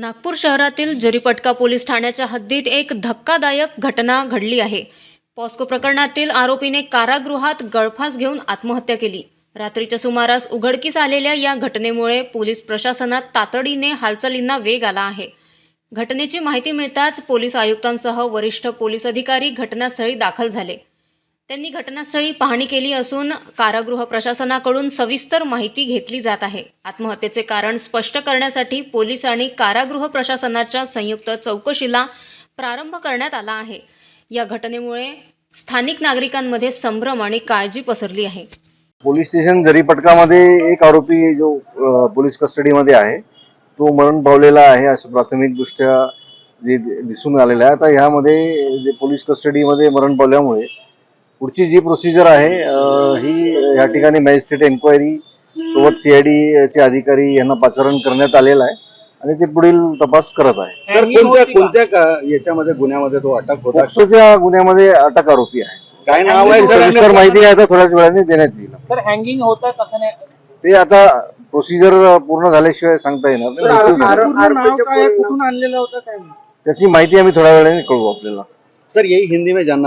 नागपूर शहरातील जरीपटका पोलीस ठाण्याच्या हद्दीत एक धक्कादायक घटना घडली आहे। पॉस्को प्रकरणातील आरोपीने कारागृहात गळफास घेऊन आत्महत्या केली। रात्रीच्या सुमारास उघडकीस आलेल्या या घटनेमुळे पोलीस प्रशासनात तातडीने हालचालींना वेग आला आहे। घटनेची माहिती मिळताच पोलीस आयुक्तांसह वरिष्ठ पोलीस अधिकारी घटनास्थळी दाखल झाले। त्यांनी घटनास्थळी पाहणी केली असून कारागृह प्रशासनाकडून सविस्तर माहिती घेतली जात आहे। आत्महत्येचे कारण स्पष्ट करण्यासाठी पोलीस आणि कारागृह प्रशासनाच्या संयुक्त चौकशीला प्रारंभ करण्यात आला आहे। या घटनेमुळे स्थानिक नागरिकांमध्ये संभ्रम आणि काळजी पसरली आहे। पोलीस स्टेशन जरीपटकामध्ये एक आरोपी जो पोलीस कस्टडीमध्ये आहे तो मरण पावलेला आहे असं प्राथमिकदृष्ट्या जे दिसून आलेलं आहे। आता ह्यामध्ये जे पोलीस कस्टडीमध्ये मरण पावल्यामुळे पुढची जी प्रोसिजर आहे ही या ठिकाणी मॅजिस्ट्रेट एन्क्वायरी सोबत CID चे अधिकारी यांना पाचारण करण्यात आलेलं आहे आणि ते पुढील तपास करत आहे। सर कोणत्या याच्यामध्ये गुन्ह्यामध्ये तो अटक होता? पॉक्सोच्या गुन्ह्यामध्ये अटक आरोपी आहे। काय नाव आहे सविस्तर माहिती आता थोड्याच वेळाने देण्यात येईल। सर हँगिंग होता कसं नाही ते आता प्रोसिजर पूर्ण झाल्याशिवाय सांगता येणार नाही। कुठून आणलेलं होतं काय? त्याची माहिती आम्ही थोड्या वेळाने कळवू आपल्याला। सर यही हिंदी में जानना